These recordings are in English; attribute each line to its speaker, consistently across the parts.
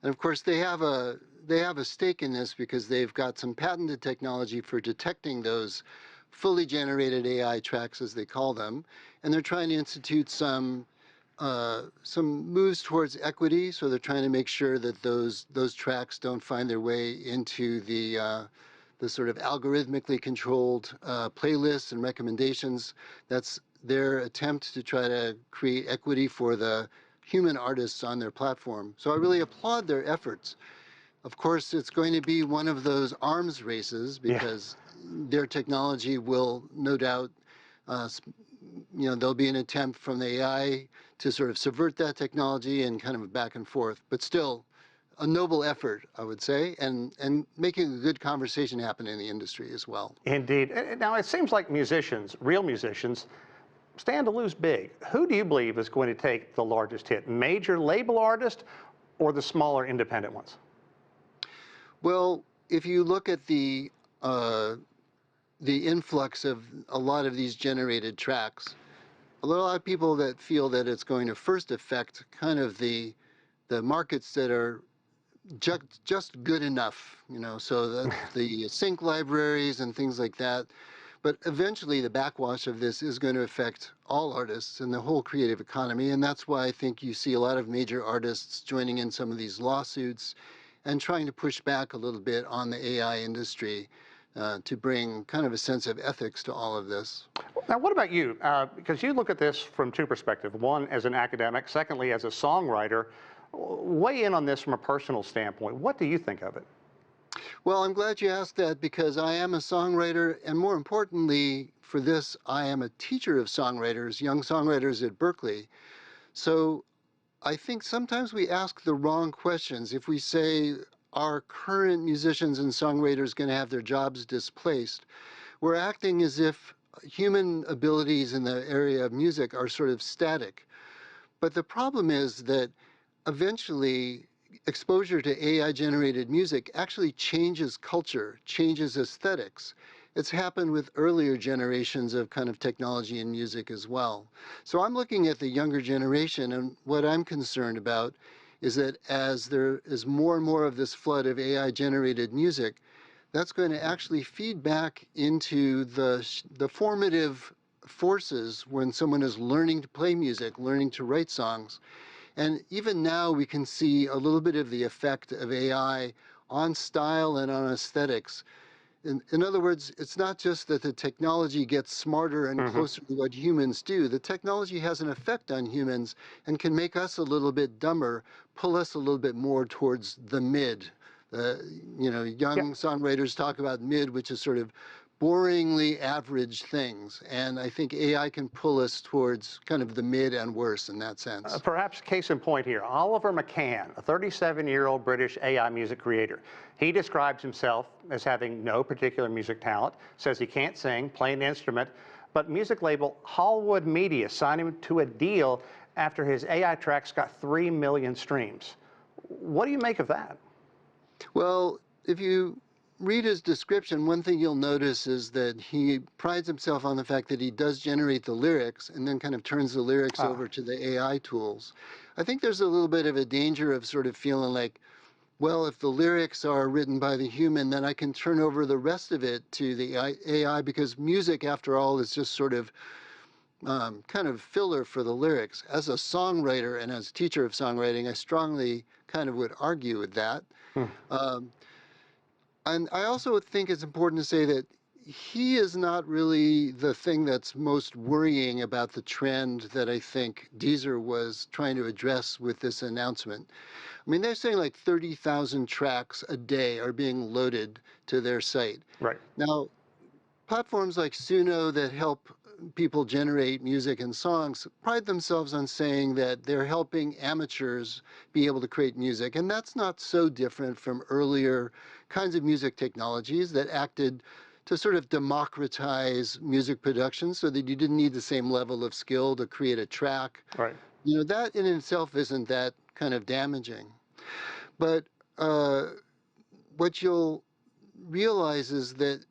Speaker 1: And of course, they have a stake in this because they've got some patented technology for detecting those fully generated AI tracks, as they call them, and they're trying to institute some moves towards equity. So they're trying to make sure that those tracks don't find their way into the sort of algorithmically controlled playlists and recommendations. That's their attempt to try to create equity for the human artists on their platform. So I really applaud their efforts. Of course, it's going to be one of those arms races because their technology will no doubt, there'll be an attempt from the AI to sort of subvert that technology and kind of back and forth. But still, a noble effort, I would say, and making a good conversation happen in the industry as well.
Speaker 2: Indeed. Now, it seems like musicians, real musicians, stand to lose big. Who do you believe is going to take the largest hit? Major label artists or the smaller independent ones?
Speaker 1: Well, if you look at the influx of a lot of these generated tracks, a lot of people that feel that it's going to first affect kind of the markets that are just good enough, so that the sync libraries and things like that. But eventually the backwash of this is going to affect all artists and the whole creative economy. And that's why I think you see a lot of major artists joining in some of these lawsuits and trying to push back a little bit on the AI industry to bring kind of a sense of ethics to all of this.
Speaker 2: Now, what about you? Because you look at this from two perspectives. One, as an academic. Secondly, as a songwriter. Weigh in on this from a personal standpoint. What do you think of it?
Speaker 1: Well, I'm glad you asked that because I am a songwriter, and more importantly for this, I am a teacher of songwriters, young songwriters at Berklee. So I think sometimes we ask the wrong questions. If we say, are current musicians and songwriters going to have their jobs displaced? We're acting as if human abilities in the area of music are sort of static. But the problem is that eventually exposure to AI-generated music actually changes culture, changes aesthetics. It's happened with earlier generations of kind of technology and music as well. So I'm looking at the younger generation, and what I'm concerned about is that as there is more and more of this flood of AI-generated music, that's going to actually feed back into the formative forces when someone is learning to play music, learning to write songs. And even now we can see a little bit of the effect of AI on style and on aesthetics. In other words, it's not just that the technology gets smarter and closer to what humans do. The technology has an effect on humans and can make us a little bit dumber, pull us a little bit more towards the mid. Young songwriters talk about mid, which is sort of boringly average things. And I think AI can pull us towards kind of the mid and worse in that sense.
Speaker 2: Perhaps case in point here, Oliver McCann, a 37-year-old British AI music creator. He describes himself as having no particular music talent, says he can't sing, play an instrument, but music label Hallwood Media signed him to a deal after his AI tracks got 3 million streams. What do you make of that?
Speaker 1: Well, if you read his description, one thing you'll notice is that he prides himself on the fact that he does generate the lyrics and then kind of turns the lyrics over to the AI tools. I think there's a little bit of a danger of sort of feeling like, well, if the lyrics are written by the human, then I can turn over the rest of it to the AI because music, after all, is just sort of kind of filler for the lyrics. As a songwriter and as a teacher of songwriting, I strongly kind of would argue with that. And I also think it's important to say that he is not really the thing that's most worrying about the trend that I think Deezer was trying to address with this announcement. I mean, they're saying like 30,000 tracks a day are being loaded to their site.
Speaker 2: Right.
Speaker 1: Now, platforms like Suno that help people generate music and songs pride themselves on saying that they're helping amateurs be able to create music. And that's not so different from earlier kinds of music technologies that acted to sort of democratize music production so that you didn't need the same level of skill to create a track.
Speaker 2: Right.
Speaker 1: That in itself isn't that kind of damaging. But what you'll realize is that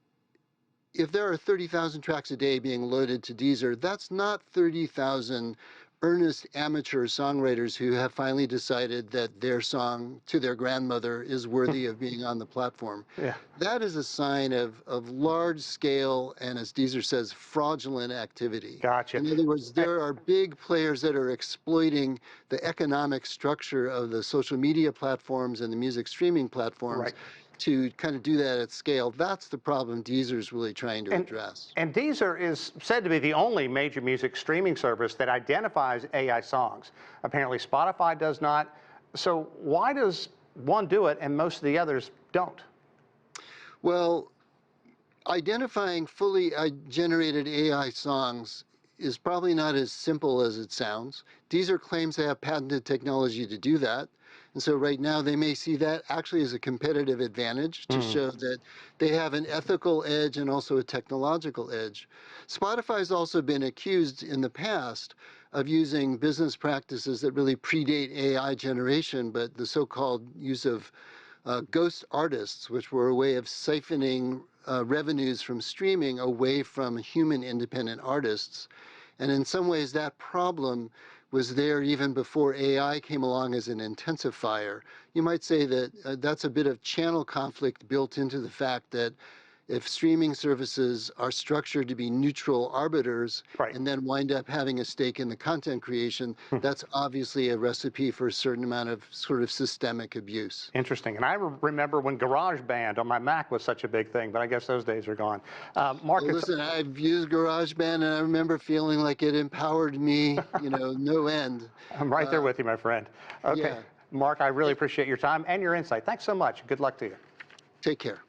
Speaker 1: if there are 30,000 tracks a day being loaded to Deezer, that's not 30,000 earnest amateur songwriters who have finally decided that their song to their grandmother is worthy of being on the platform.
Speaker 2: Yeah.
Speaker 1: That is a sign of large scale and, as Deezer says, fraudulent activity.
Speaker 2: Gotcha.
Speaker 1: In other words, there are big players that are exploiting the economic structure of the social media platforms and the music streaming platforms
Speaker 2: Right.
Speaker 1: to kind of do that at scale. That's the problem Deezer's really trying to
Speaker 2: And,
Speaker 1: address.
Speaker 2: and Deezer is said to be the only major music streaming service that identifies AI songs. Apparently Spotify does not. So why does one do it and most of the others don't?
Speaker 1: Well, identifying fully generated AI songs is probably not as simple as it sounds. Deezer claims they have patented technology to do that. And so right now they may see that actually as a competitive advantage to show that they have an ethical edge and also a technological edge. Spotify's also been accused in the past of using business practices that really predate AI generation, but the so-called use of ghost artists, which were a way of siphoning revenues from streaming away from human independent artists. And in some ways, that problem was there even before AI came along as an intensifier. You might say that that's a bit of channel conflict built into the fact that if streaming services are structured to be neutral arbiters
Speaker 2: Right.
Speaker 1: and then wind up having a stake in the content creation, that's obviously a recipe for a certain amount of sort of systemic abuse.
Speaker 2: Interesting. And I remember when GarageBand on my Mac was such a big thing, but I guess those days are gone. Mark,
Speaker 1: Well,
Speaker 2: it's,
Speaker 1: listen, I've used GarageBand and I remember feeling like it empowered me, no end.
Speaker 2: I'm right there with you, my friend. Okay.
Speaker 1: Yeah,
Speaker 2: Mark, I really appreciate your time and your insight. Thanks so much. Good luck to you.
Speaker 1: take care.